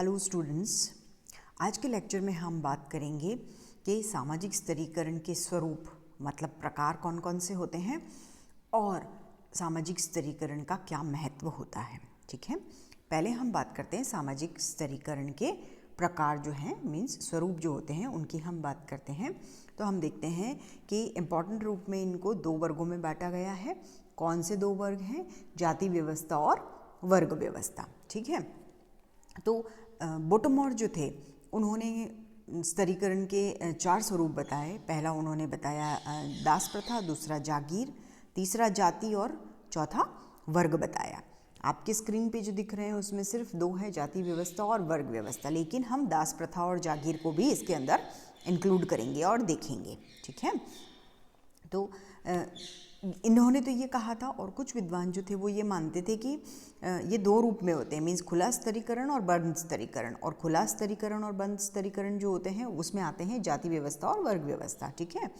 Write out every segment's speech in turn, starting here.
Hello students, आज के lecture में हम बात करेंगे कि सामाजिक स्तरीकरण के स्वरूप मतलब प्रकार कौन कौन से होते हैं और सामाजिक स्तरीकरण का क्या महत्व होता है। ठीक है, पहले हम बात करते हैं सामाजिक स्तरीकरण के प्रकार जो हैं मीन्स स्वरूप जो होते हैं उनकी हम बात करते हैं। तो हम देखते हैं कि इम्पॉर्टेंट रूप में इनको दो वर्गों में बांटा गया है। कौन से दो वर्ग हैं? जाति व्यवस्था और वर्ग व्यवस्था। ठीक है, तो बोटमोर जो थे उन्होंने स्तरीकरण के चार स्वरूप बताए। पहला उन्होंने बताया दास प्रथा, दूसरा जागीर, तीसरा जाति और चौथा वर्ग बताया। आपके स्क्रीन पे जो दिख रहे हैं उसमें सिर्फ दो है, जाति व्यवस्था और वर्ग व्यवस्था, लेकिन हम दास प्रथा और जागीर को भी इसके अंदर इंक्लूड करेंगे और देखेंगे। ठीक है, तो इन्होंने तो ये कहा था और कुछ विद्वान जो थे वो ये मानते थे कि ये दो रूप में होते हैं, मीन्स खुला स्तरीकरण और बंद स्तरीकरण। और खुला स्तरीकरण और बंद स्तरीकरण जो होते हैं उसमें आते हैं जाति व्यवस्था और वर्ग व्यवस्था। ठीक है,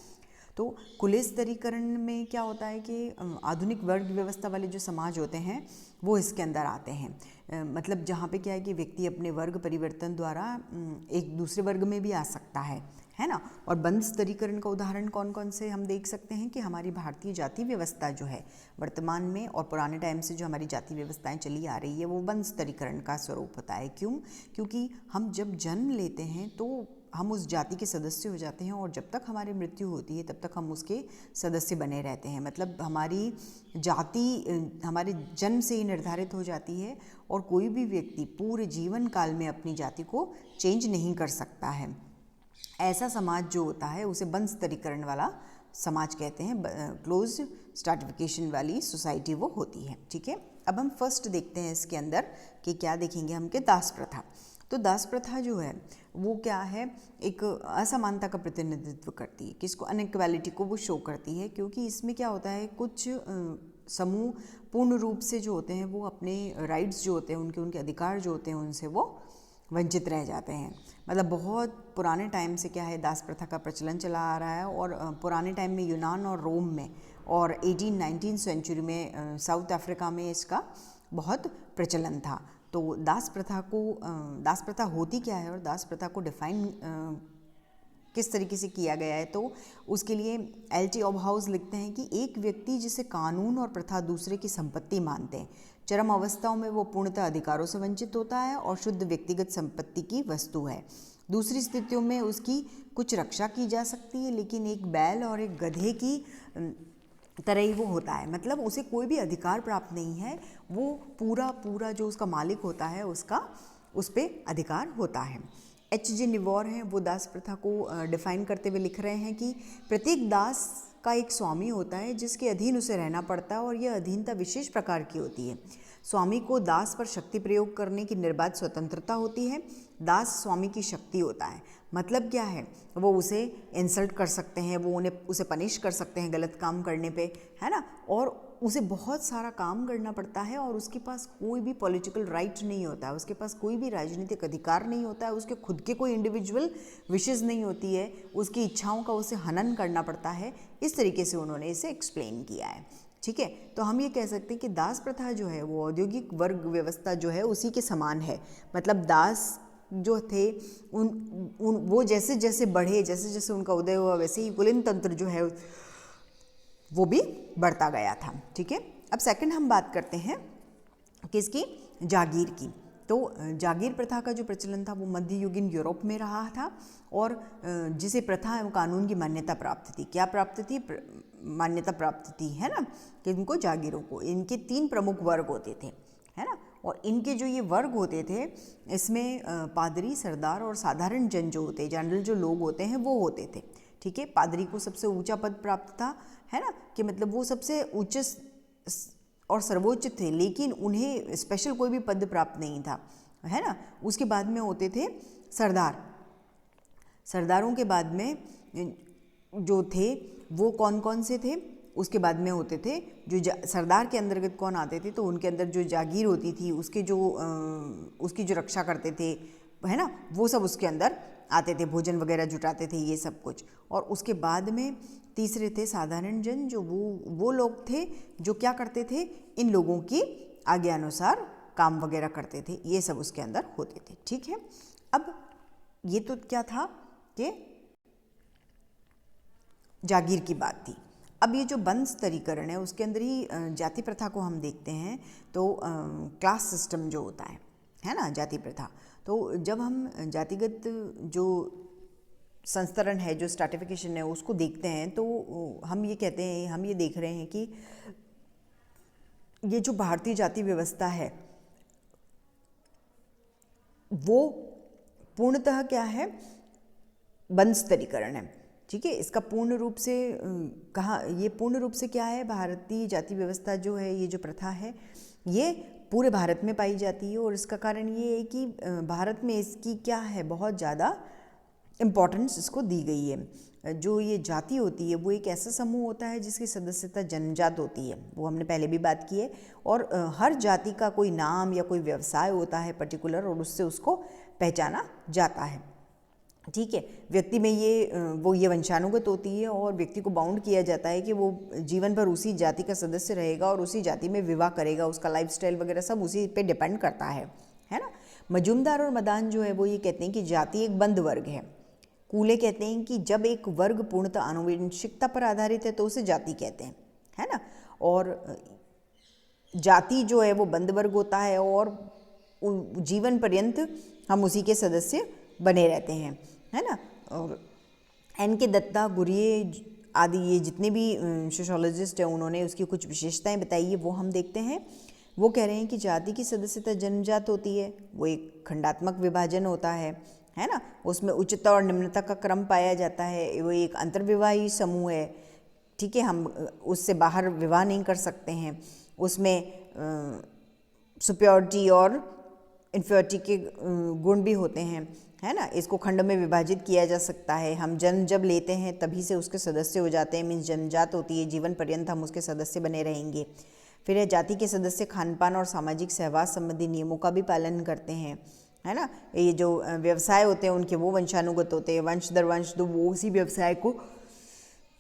तो खुले स्तरीकरण में क्या होता है कि आधुनिक वर्ग व्यवस्था वाले जो समाज होते हैं वो इसके अंदर आते हैं। मतलब जहाँ पे क्या है कि व्यक्ति अपने वर्ग परिवर्तन द्वारा एक दूसरे वर्ग में भी आ सकता है ना। और बंद स्तरीकरण का उदाहरण कौन कौन से हम देख सकते हैं कि हमारी भारतीय जाति व्यवस्था जो है वर्तमान में और पुराने टाइम से जो हमारी जाति व्यवस्थाएं चली आ रही है वो बंद स्तरीकरण का स्वरूप होता है। क्यों? क्योंकि हम जब जन्म लेते हैं तो हम उस जाति के सदस्य हो जाते हैं और जब तक हमारी मृत्यु होती है तब तक हम उसके सदस्य बने रहते हैं। मतलब हमारी जाति हमारे जन्म से ही निर्धारित हो जाती है और कोई भी व्यक्ति पूरे जीवन काल में अपनी जाति को चेंज नहीं कर सकता है। ऐसा समाज जो होता है उसे बंद स्तरीकरण वाला समाज कहते हैं। क्लोज स्ट्रैटिफिकेशन वाली सोसाइटी वो होती है। ठीक है, अब हम फर्स्ट देखते हैं इसके अंदर कि क्या देखेंगे हम कि दास प्रथा। तो दास प्रथा जो है वो क्या है, एक असमानता का प्रतिनिधित्व करती है, किसको, अनइक्वालिटी को वो शो करती है। क्योंकि इसमें क्या होता है, कुछ समूह पूर्ण रूप से जो होते हैं वो अपने राइट्स जो होते हैं उनके अधिकार जो होते हैं उनसे वो वंचित रह जाते हैं। मतलब बहुत पुराने टाइम से क्या है दास प्रथा का प्रचलन चला आ रहा है और पुराने टाइम में यूनान और रोम में और 18-19 सेंचुरी में साउथ अफ्रीका में इसका बहुत प्रचलन था। तो दास प्रथा होती क्या है और दास प्रथा को डिफाइन किस तरीके से किया गया है, तो उसके लिए एल.टी. ऑबहाउस लिखते हैं कि एक व्यक्ति जिसे कानून और प्रथा दूसरे की संपत्ति मानते हैं, चरम अवस्थाओं में वो पूर्णतः अधिकारों से वंचित होता है और शुद्ध व्यक्तिगत संपत्ति की वस्तु है। दूसरी स्थितियों में उसकी कुछ रक्षा की जा सकती है, लेकिन एक बैल और एक गधे की तरह ही वो होता है। मतलब उसे कोई भी अधिकार प्राप्त नहीं है, वो पूरा जो उसका मालिक होता है उसका उस पर अधिकार होता है। H.G. निवोर हैं, वो दास प्रथा को डिफाइन करते हुए लिख रहे हैं कि प्रत्येक दास का एक स्वामी होता है जिसके अधीन उसे रहना पड़ता है और यह अधीनता विशेष प्रकार की होती है। स्वामी को दास पर शक्ति प्रयोग करने की निर्बाध स्वतंत्रता होती है। दास स्वामी की शक्ति होता है। मतलब क्या है, वो उसे इंसल्ट कर सकते हैं, वो उसे पनिश कर सकते हैं गलत काम करने पे, है ना। और उसे बहुत सारा काम करना पड़ता है और उसके पास कोई भी पॉलिटिकल राइट नहीं होता है, उसके पास कोई भी राजनीतिक अधिकार नहीं होता है, उसके खुद के कोई इंडिविजुअल विशेज़ नहीं होती है, उसकी इच्छाओं का उसे हनन करना पड़ता है। इस तरीके से उन्होंने इसे एक्सप्लेन किया है। ठीक है, तो हम ये कह सकते हैं कि दास प्रथा जो है वो औद्योगिक वर्ग व्यवस्था जो है उसी के समान है। मतलब दास जो थे वो जैसे जैसे बढ़े, जैसे जैसे उनका उदय हुआ, वैसे ही कुलीन तंत्र जो है वो भी बढ़ता गया था। ठीक है, अब सेकंड हम बात करते हैं किसकी, जागीर की। तो जागीर प्रथा का जो प्रचलन था वो मध्ययुगीन यूरोप में रहा था और जिसे प्रथा एवं कानून की मान्यता प्राप्त थी। क्या प्राप्त थी? मान्यता प्राप्त थी, है ना, कि इनको जागीरों को, इनके 3 प्रमुख वर्ग होते थे, है ना। और इनके जो ये वर्ग होते थे इसमें पादरी, सरदार और साधारण जन जो होते, जनरल जो लोग होते हैं वो होते थे। ठीक है, पादरी को सबसे ऊंचा पद प्राप्त था, है ना, कि मतलब वो सबसे उच्च और सर्वोच्च थे, लेकिन उन्हें स्पेशल कोई भी पद प्राप्त नहीं था, है ना। उसके बाद में होते थे सरदार। सरदारों के बाद में जो थे वो कौन कौन से थे? उसके बाद में होते थे जो सरदार के अंतर्गत कौन आते थे, तो उनके अंदर जो जागीर होती थी उसकी जो रक्षा करते थे, है ना, वो सब उसके अंदर आते थे, भोजन वगैरह जुटाते थे, ये सब कुछ। और उसके बाद में तीसरे थे साधारण जन, जो वो लोग थे जो क्या करते थे, इन लोगों की आज्ञा अनुसार काम वगैरह करते थे, ये सब उसके अंदर होते थे। ठीक है, अब ये तो क्या था कि जागीर की बात थी। अब ये जो बंद स्तरीकरण है उसके अंदर ही जाति प्रथा को हम देखते हैं तो क्लास सिस्टम जो होता है ना, जाति प्रथा। तो जब हम जातिगत जो संस्तरण है, जो स्ट्रैटिफिकेशन है, उसको देखते हैं तो हम ये कहते हैं, हम ये देख रहे हैं कि ये जो भारतीय जाति व्यवस्था है वो पूर्णतः क्या है, बंद स्तरीकरण है। ठीक है, इसका पूर्ण रूप से ये पूर्ण रूप से क्या है, भारतीय जाति व्यवस्था जो है, ये जो प्रथा है, ये पूरे भारत में पाई जाती है। और इसका कारण ये है कि भारत में इसकी क्या है, बहुत ज़्यादा इम्पोर्टेंस इसको दी गई है। जो ये जाति होती है वो एक ऐसा समूह होता है जिसकी सदस्यता जन्मजात होती है, वो हमने पहले भी बात की है। और हर जाति का कोई नाम या कोई व्यवसाय होता है पर्टिकुलर, और उससे उसको पहचाना जाता है। ठीक है, व्यक्ति में ये वंशानुगत होती है और व्यक्ति को बाउंड किया जाता है कि वो जीवन भर उसी जाति का सदस्य रहेगा और उसी जाति में विवाह करेगा, उसका लाइफस्टाइल वगैरह सब उसी पे डिपेंड करता है ना। मजूमदार और मदान जो है वो ये कहते हैं कि जाति एक बंद वर्ग है। कूले कहते हैं कि जब एक वर्ग पूर्णतः आनुवंशिकता पर आधारित है तो उसे जाति कहते हैं, है ना। और जाति जो है वो बंद वर्ग होता है और जीवन पर्यंत हम उसी के सदस्य बने रहते हैं, है ना। और एन के दत्ता, गुरिये आदि ये जितने भी सोशोलॉजिस्ट हैं उन्होंने उसकी कुछ विशेषताएं बताई है, वो हम देखते हैं। वो कह रहे हैं कि जाति की सदस्यता जन्मजात होती है, वो एक खंडात्मक विभाजन होता है ना। उसमें उच्चता और निम्नता का क्रम पाया जाता है, वो एक अंतर्विवाही समूह है। ठीक है, हम उससे बाहर विवाह नहीं कर सकते हैं। उसमें सुप्योरिटी और इन्फियोरिटी के गुण भी होते हैं, है ना। इसको खंड में विभाजित किया जा सकता है। हम जन्म जब लेते हैं तभी से उसके सदस्य हो जाते हैं, मीन्स जन्मजात होती है, जीवन पर्यंत हम उसके सदस्य बने रहेंगे। फिर है जाति के सदस्य खानपान और सामाजिक सहवास संबंधी नियमों का भी पालन करते हैं, है ना। ये जो व्यवसाय होते हैं उनके वो वंशानुगत होते हैं, वंश दर वंश तो वो उसी व्यवसाय को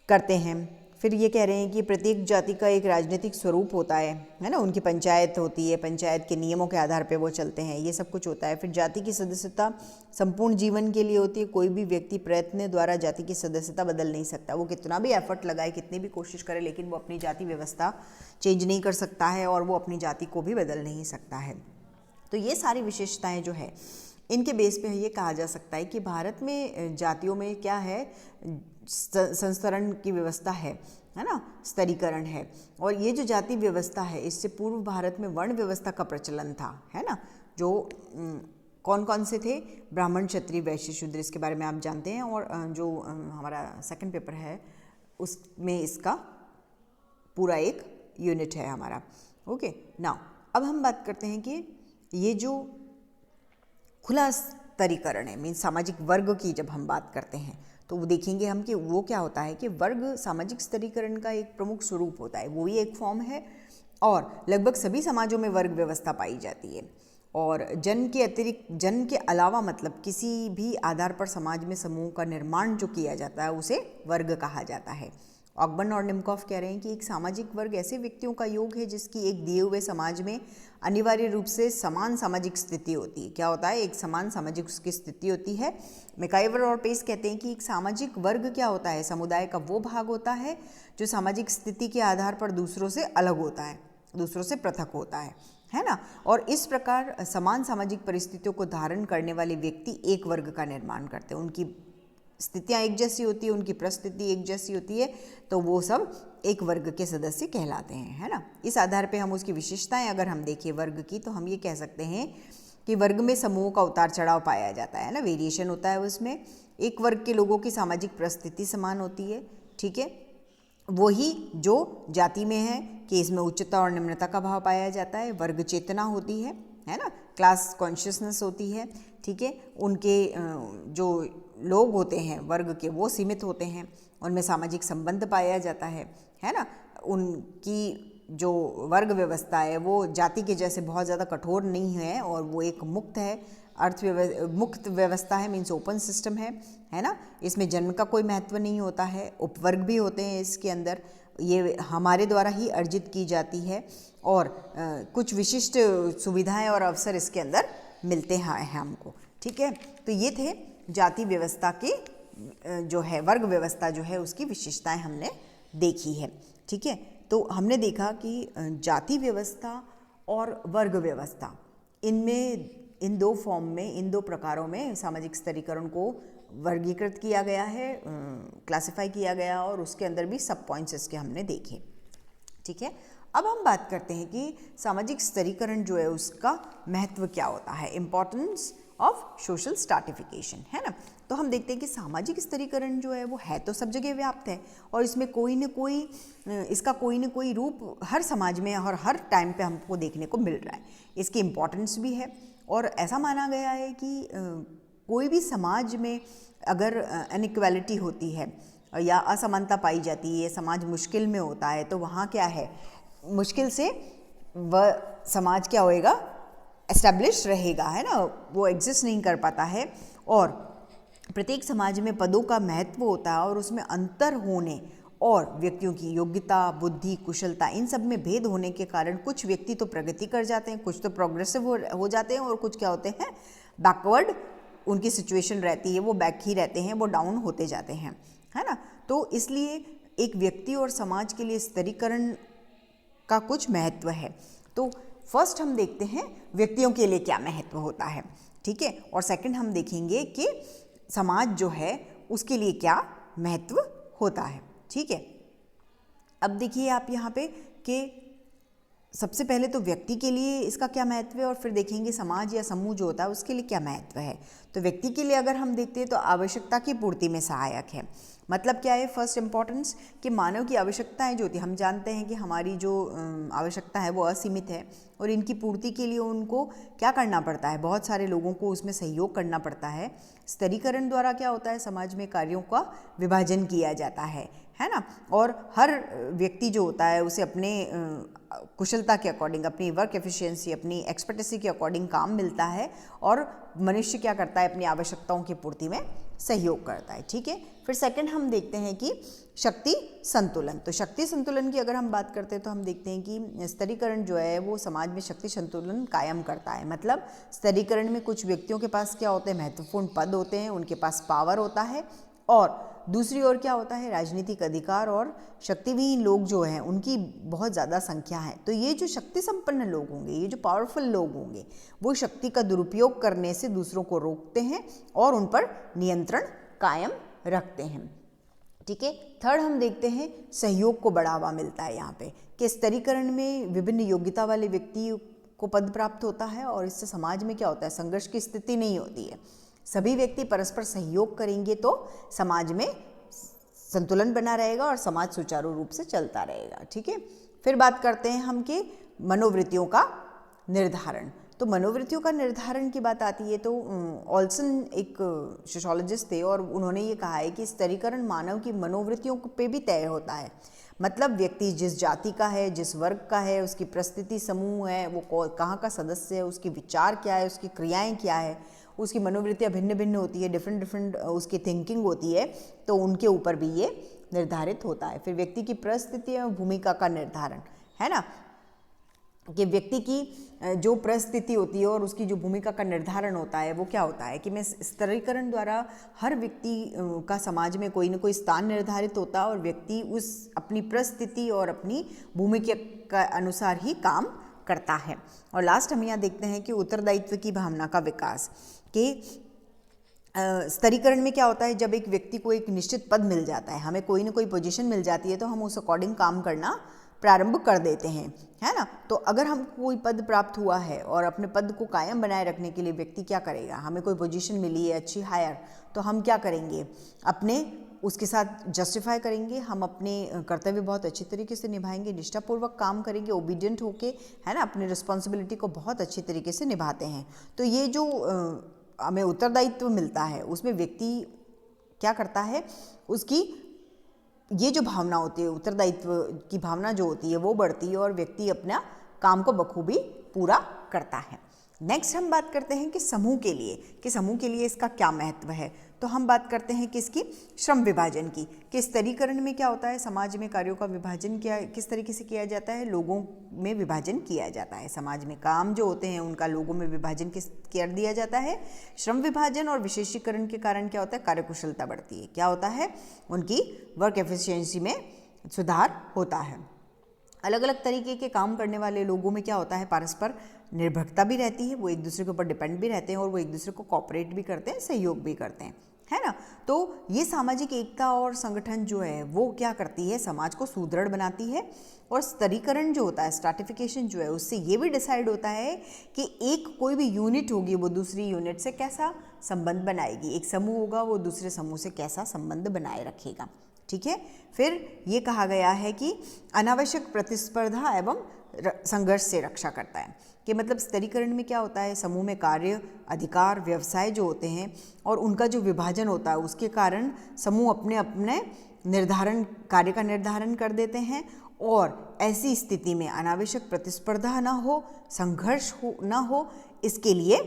करते हैं। फिर ये कह रहे हैं कि प्रत्येक जाति का एक राजनीतिक स्वरूप होता है ना। उनकी पंचायत होती है, पंचायत के नियमों के आधार पे वो चलते हैं, ये सब कुछ होता है। फिर जाति की सदस्यता संपूर्ण जीवन के लिए होती है। कोई भी व्यक्ति प्रयत्न द्वारा जाति की सदस्यता बदल नहीं सकता, वो कितना भी एफर्ट लगाए, कितनी भी कोशिश करे, लेकिन वो अपनी जाति व्यवस्था चेंज नहीं कर सकता है और वो अपनी जाति को भी बदल नहीं सकता है। तो ये सारी विशेषताएँ जो है इनके बेस पे ये कहा जा सकता है कि भारत में जातियों में क्या है, संस्तरण की व्यवस्था है ना, स्तरीकरण है। और ये जो जाति व्यवस्था है इससे पूर्व भारत में वर्ण व्यवस्था का प्रचलन था, है ना। जो कौन कौन से थे, ब्राह्मण, क्षत्रिय, वैश्य, शूद्र, इसके बारे में आप जानते हैं। और जो हमारा सेकंड पेपर है उसमें इसका पूरा एक यूनिट है हमारा। ओके, नाउ अब हम बात करते हैं कि ये जो खुला स्तरीकरण है, मीन्स सामाजिक वर्ग की जब हम बात करते हैं तो वो देखेंगे हम कि वो क्या होता है कि वर्ग सामाजिक स्तरीकरण का एक प्रमुख स्वरूप होता है, वो ही एक फॉर्म है। और लगभग सभी समाजों में वर्ग व्यवस्था पाई जाती है। और जन्म के अलावा मतलब किसी भी आधार पर समाज में समूह का निर्माण जो किया जाता है उसे वर्ग कहा जाता है। ऑकबर्न और निमकॉफ कह रहे हैं कि एक सामाजिक वर्ग ऐसे व्यक्तियों का योग है जिसकी एक दिए हुए समाज में अनिवार्य रूप से समान सामाजिक स्थिति होती है। क्या होता है, एक समान सामाजिक उसकी स्थिति होती है। मैकाइवर और पेस कहते हैं कि एक सामाजिक वर्ग क्या होता है, समुदाय का वो भाग होता है जो सामाजिक स्थिति के आधार पर दूसरों से अलग होता है, दूसरों से पृथक होता है ना। और इस प्रकार समान सामाजिक परिस्थितियों को धारण करने वाले व्यक्ति एक वर्ग का निर्माण करते हैं। उनकी स्थितियाँ एक जैसी होती है, उनकी परिस्थिति एक जैसी होती है, तो वो सब एक वर्ग के सदस्य कहलाते हैं, है ना। इस आधार पे हम उसकी विशेषताएं अगर हम देखें वर्ग की, तो हम ये कह सकते हैं कि वर्ग में समूह का उतार चढ़ाव पाया जाता है ना, वेरिएशन होता है उसमें। एक वर्ग के लोगों की सामाजिक परिस्थिति समान होती है, ठीक है, वही जो जाति में है कि इसमें उच्चता और निम्नता का भाव पाया जाता है। वर्ग चेतना होती है ना, क्लास कॉन्शियसनेस होती है, ठीक है। उनके जो लोग होते हैं वर्ग के वो सीमित होते हैं, उनमें सामाजिक संबंध पाया जाता है ना। उनकी जो वर्ग व्यवस्था है वो जाति के जैसे बहुत ज़्यादा कठोर नहीं है और वो एक मुक्त है, मुक्त व्यवस्था है, मीन्स ओपन सिस्टम है ना। इसमें जन्म का कोई महत्व नहीं होता है। उपवर्ग भी होते हैं इसके अंदर, ये हमारे द्वारा ही अर्जित की जाती है और कुछ विशिष्ट सुविधाएं और अवसर इसके अंदर मिलते हैं हमको। ठीक है, तो ये थे जाति व्यवस्था के जो है वर्ग व्यवस्था जो है उसकी विशेषताएं हमने देखी है। ठीक है, तो हमने देखा कि जाति व्यवस्था और वर्ग व्यवस्था इनमें इन दो फॉर्म में, इन दो प्रकारों में सामाजिक स्तरीकरण को वर्गीकृत किया गया है, क्लासिफाई किया गया और उसके अंदर भी सब पॉइंट्स इसके हमने देखे। ठीक है, अब हम बात करते हैं कि सामाजिक स्तरीकरण जो है उसका महत्व क्या होता है, इम्पॉर्टेंस ऑफ सोशल स्ट्रैटिफिकेशन, है ना। तो हम देखते हैं कि सामाजिक स्तरीकरण जो है वो है तो सब जगह व्याप्त है और इसमें इसका कोई न कोई रूप हर समाज में और हर टाइम पे हमको देखने को मिल रहा है। इसकी इम्पोर्टेंस भी है और ऐसा माना गया है कि कोई भी समाज में अगर अनइक्वालिटी होती है या असमानता पाई जाती है, समाज मुश्किल में होता है, तो वहाँ क्या है, मुश्किल से वह समाज क्या होएगा, एस्टैब्लिश रहेगा, है ना, वो एग्जिस्ट नहीं कर पाता है। और प्रत्येक समाज में पदों का महत्व होता है और उसमें अंतर होने और व्यक्तियों की योग्यता, बुद्धि, कुशलता, इन सब में भेद होने के कारण कुछ व्यक्ति तो प्रगति कर जाते हैं, कुछ तो प्रोग्रेसिव हो जाते हैं और कुछ क्या होते हैं, बैकवर्ड उनकी सिचुएशन रहती है, वो बैक ही रहते हैं, वो डाउन होते जाते हैं, है ना। तो इसलिए एक व्यक्ति और समाज के लिए स्तरीकरण का कुछ महत्व है। तो फर्स्ट हम देखते हैं व्यक्तियों के लिए क्या महत्व होता है। ठीक है, और सेकंड हम देखेंगे कि समाज जो है उसके लिए क्या महत्व होता है। ठीक है, अब देखिए आप यहाँ पे कि सबसे पहले तो व्यक्ति के लिए इसका क्या महत्व है और फिर देखेंगे समाज या समूह जो होता है उसके लिए क्या महत्व है। तो व्यक्ति के लिए अगर हम देखते हैं तो आवश्यकता की पूर्ति में सहायक है। मतलब क्या है, फर्स्ट इंपॉर्टेंस कि मानव की आवश्यकताएं जो होती हैं, हम जानते हैं कि हमारी जो आवश्यकता है वो असीमित है और इनकी पूर्ति के लिए उनको क्या करना पड़ता है, बहुत सारे लोगों को उसमें सहयोग करना पड़ता है। स्तरीकरण द्वारा क्या होता है, समाज में कार्यों का विभाजन किया जाता है ना, और हर व्यक्ति जो होता है उसे अपने कुशलता के अकॉर्डिंग, अपनी वर्क एफिशिएंसी, अपनी एक्सपर्टेसी के अकॉर्डिंग काम मिलता है और मनुष्य क्या करता है, अपनी आवश्यकताओं की पूर्ति में सहयोग करता है। ठीक है, फिर सेकंड हम देखते हैं कि शक्ति संतुलन। तो शक्ति संतुलन की अगर हम बात करते हैं तो हम देखते हैं कि स्तरीकरण जो है वो समाज में शक्ति संतुलन कायम करता है। मतलब स्तरीकरण में कुछ व्यक्तियों के पास क्या होते हैं, महत्वपूर्ण पद होते हैं, उनके पास पावर होता है, और दूसरी ओर क्या होता है, राजनीतिक अधिकार और शक्तिविहीन लोग जो हैं उनकी बहुत ज़्यादा संख्या है। तो ये जो शक्ति संपन्न लोग होंगे, ये जो पावरफुल लोग होंगे, वो शक्ति का दुरुपयोग करने से दूसरों को रोकते हैं और उन पर नियंत्रण कायम रखते हैं। ठीक है, थर्ड हम देखते हैं सहयोग को बढ़ावा मिलता है यहाँ पे कि स्तरीकरण में विभिन्न योग्यता वाले व्यक्ति को पद प्राप्त होता है और इससे समाज में क्या होता है, संघर्ष की स्थिति नहीं होती है। सभी व्यक्ति परस्पर सहयोग करेंगे तो समाज में संतुलन बना रहेगा और समाज सुचारू रूप से चलता रहेगा। ठीक है, फिर बात करते हैं हम कि मनोवृत्तियों का निर्धारण। तो मनोवृत्तियों का निर्धारण की बात आती है तो ऑल्सन एक सोशियोलॉजिस्ट थे और उन्होंने ये कहा है कि स्तरीकरण मानव की मनोवृत्तियों पे भी तय होता है। मतलब व्यक्ति जिस जाति का है, जिस वर्ग का है, उसकी परिस्थिति समूह है, वो कहाँ का सदस्य है, उसके विचार क्या है, उसकी क्रियाएं क्या है, उसकी मनोवृत्तियाँ भिन्न भिन्न होती है, डिफरेंट उसकी थिंकिंग होती है, तो उनके ऊपर भी ये निर्धारित होता है। फिर व्यक्ति की परिस्थिति और भूमिका का निर्धारण, है ना, कि व्यक्ति की जो परिस्थिति होती है और उसकी जो भूमिका का निर्धारण होता है वो क्या होता है कि मैं स्तरीकरण द्वारा हर व्यक्ति का समाज में कोई ना कोई स्थान निर्धारित होता है और व्यक्ति उस अपनी परिस्थिति और अपनी भूमिका का अनुसार ही काम करता है। और लास्ट हम यहाँ देखते हैं कि उत्तरदायित्व की भावना का विकास, कि स्तरीकरण में क्या होता है, जब एक व्यक्ति को एक निश्चित पद मिल जाता है, हमें कोई ना कोई पोजीशन मिल जाती है, तो हम उस अकॉर्डिंग काम करना प्रारंभ कर देते हैं, है ना। तो अगर हमको कोई पद प्राप्त हुआ है और अपने पद को कायम बनाए रखने के लिए व्यक्ति क्या करेगा, हमें कोई पोजीशन मिली है अच्छी हायर, तो हम क्या करेंगे, अपने उसके साथ जस्टिफाई करेंगे, हम अपने कर्तव्य बहुत अच्छी तरीके से निभाएंगे, निष्ठापूर्वक काम करेंगे, ओबीडियंट होके, है ना, अपनी रिस्पॉन्सिबिलिटी को बहुत अच्छी तरीके से निभाते हैं। तो ये जो हमें उत्तरदायित्व मिलता है उसमें व्यक्ति क्या करता है, उसकी ये जो भावना होती है, उत्तरदायित्व की भावना जो होती है वो बढ़ती है और व्यक्ति अपना काम को बखूबी पूरा करता है। नेक्स्ट हम बात करते हैं कि समूह के लिए इसका क्या महत्व है। तो हम बात करते हैं किसकी, श्रम विभाजन की, कि स्तरीकरण में क्या होता है, समाज में कार्यों का विभाजन किस तरीके से किया जाता है, लोगों में विभाजन किया जाता है। समाज में काम जो होते हैं उनका लोगों में विभाजन कर दिया जाता है। श्रम विभाजन और विशेषीकरण के कारण क्या होता है, कार्यकुशलता बढ़ती है। क्या होता है, उनकी वर्क एफिशिएंसी में सुधार होता है। अलग अलग तरीके के काम करने वाले लोगों में क्या होता है, परस्पर निर्भरता भी रहती है, वो एक दूसरे के ऊपर डिपेंड भी रहते हैं और वो एक दूसरे को कोऑपरेट भी करते हैं, सहयोग भी करते हैं, है ना। तो ये सामाजिक एकता और संगठन जो है वो क्या करती है, समाज को सुदृढ़ बनाती है। और स्तरीकरण जो होता है, स्ट्रैटिफिकेशन जो है, उससे ये भी डिसाइड होता है कि एक कोई भी यूनिट होगी वो दूसरी यूनिट से कैसा संबंध बनाएगी, एक समूह होगा वो दूसरे समूह से कैसा संबंध बनाए रखेगा। ठीक है। फिर ये कहा गया है कि अनावश्यक प्रतिस्पर्धा एवं संघर्ष से रक्षा करता है, कि मतलब स्तरीकरण में क्या होता है, समूह में कार्य, अधिकार, व्यवसाय जो होते हैं और उनका जो विभाजन होता है उसके कारण समूह अपने अपने कार्य का निर्धारण कर देते हैं और ऐसी स्थिति में अनावश्यक प्रतिस्पर्धा ना हो, संघर्ष ना हो, इसके लिए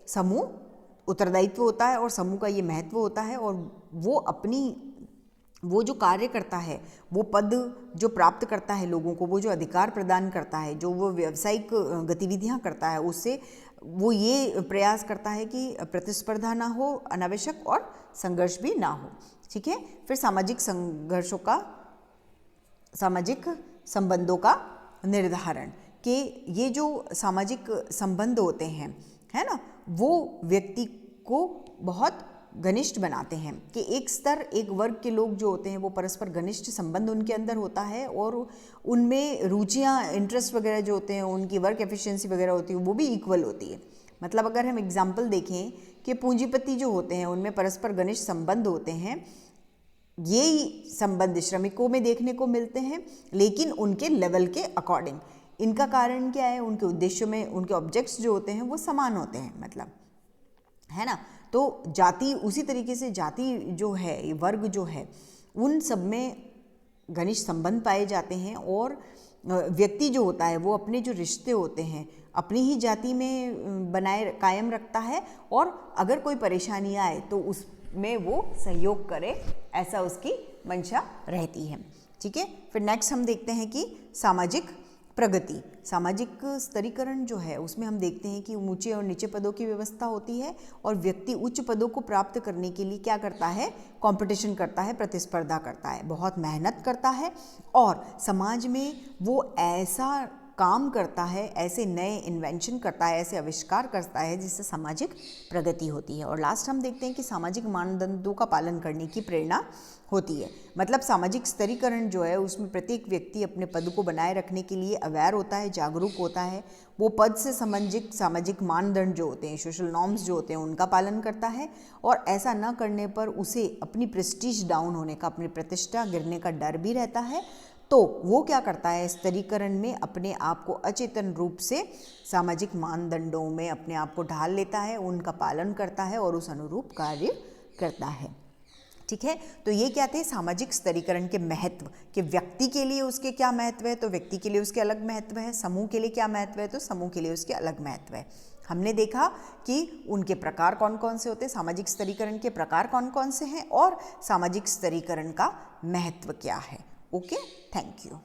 समूह उत्तरदायित्व होता है और समूह का ये महत्व होता है। और वो जो कार्य करता है, वो पद जो प्राप्त करता है लोगों को, वो जो अधिकार प्रदान करता है, जो वो व्यावसायिक गतिविधियां करता है, उससे वो ये प्रयास करता है कि प्रतिस्पर्धा ना हो, अनावश्यक, और संघर्ष भी ना हो। ठीक है। फिर सामाजिक संबंधों का निर्धारण, कि ये जो सामाजिक संबंध होते हैं, है ना, वो व्यक्ति को बहुत घनिष्ठ बनाते हैं, कि एक स्तर, एक वर्ग के लोग जो होते हैं वो परस्पर घनिष्ठ संबंध उनके अंदर होता है और उनमें रुचियाँ, इंटरेस्ट वगैरह जो होते हैं, उनकी वर्क एफिशिएंसी वगैरह होती है, वो भी इक्वल होती है। मतलब अगर हम एग्जाम्पल देखें कि पूंजीपति जो होते हैं उनमें परस्पर घनिष्ठ संबंध होते हैं, ये संबंध श्रमिकों में देखने को मिलते हैं, लेकिन उनके लेवल के अकॉर्डिंग। इनका कारण क्या है, उनके उद्देश्यों में उनके ऑब्जेक्ट्स जो होते हैं वो समान होते हैं, मतलब, है ना। तो जाति, उसी तरीके से जाति जो है, वर्ग जो है, उन सब में घनिष्ठ संबंध पाए जाते हैं और व्यक्ति जो होता है वो अपने जो रिश्ते होते हैं अपनी ही जाति में कायम रखता है और अगर कोई परेशानी आए तो उसमें वो सहयोग करे, ऐसा उसकी मंशा रहती है। ठीक है। फिर नेक्स्ट हम देखते हैं कि सामाजिक प्रगति। सामाजिक स्तरीकरण जो है उसमें हम देखते हैं कि ऊंचे और नीचे पदों की व्यवस्था होती है और व्यक्ति उच्च पदों को प्राप्त करने के लिए क्या करता है, कंपटीशन करता है, प्रतिस्पर्धा करता है, बहुत मेहनत करता है और समाज में वो ऐसा काम करता है, ऐसे नए इन्वेंशन करता है, ऐसे आविष्कार करता है जिससे सामाजिक प्रगति होती है। और लास्ट हम देखते हैं कि सामाजिक मानदंडों का पालन करने की प्रेरणा होती है। मतलब सामाजिक स्तरीकरण जो है उसमें प्रत्येक व्यक्ति अपने पद को बनाए रखने के लिए अवेयर होता है, जागरूक होता है, वो पद से संबंधित सामाजिक मानदंड जो होते हैं, सोशल नॉर्म्स जो होते हैं, उनका पालन करता है और ऐसा न करने पर उसे अपनी प्रेस्टीज डाउन होने का, अपनी प्रतिष्ठा गिरने का डर भी रहता है। तो वो क्या करता है, स्तरीकरण में अपने आप को अचेतन रूप से सामाजिक मानदंडों में अपने आप को ढाल लेता है, उनका पालन करता है और उस अनुरूप कार्य करता है। ठीक है। तो ये क्या थे, सामाजिक स्तरीकरण के महत्व, कि व्यक्ति के लिए उसके क्या महत्व है तो व्यक्ति के लिए उसके अलग महत्व है, समूह के लिए क्या महत्व है तो समूह के लिए उसके अलग महत्व है। हमने देखा कि उनके प्रकार कौन कौन से होते हैं, सामाजिक स्तरीकरण के प्रकार कौन कौन से हैं और सामाजिक स्तरीकरण का महत्व क्या है। Okay, thank you.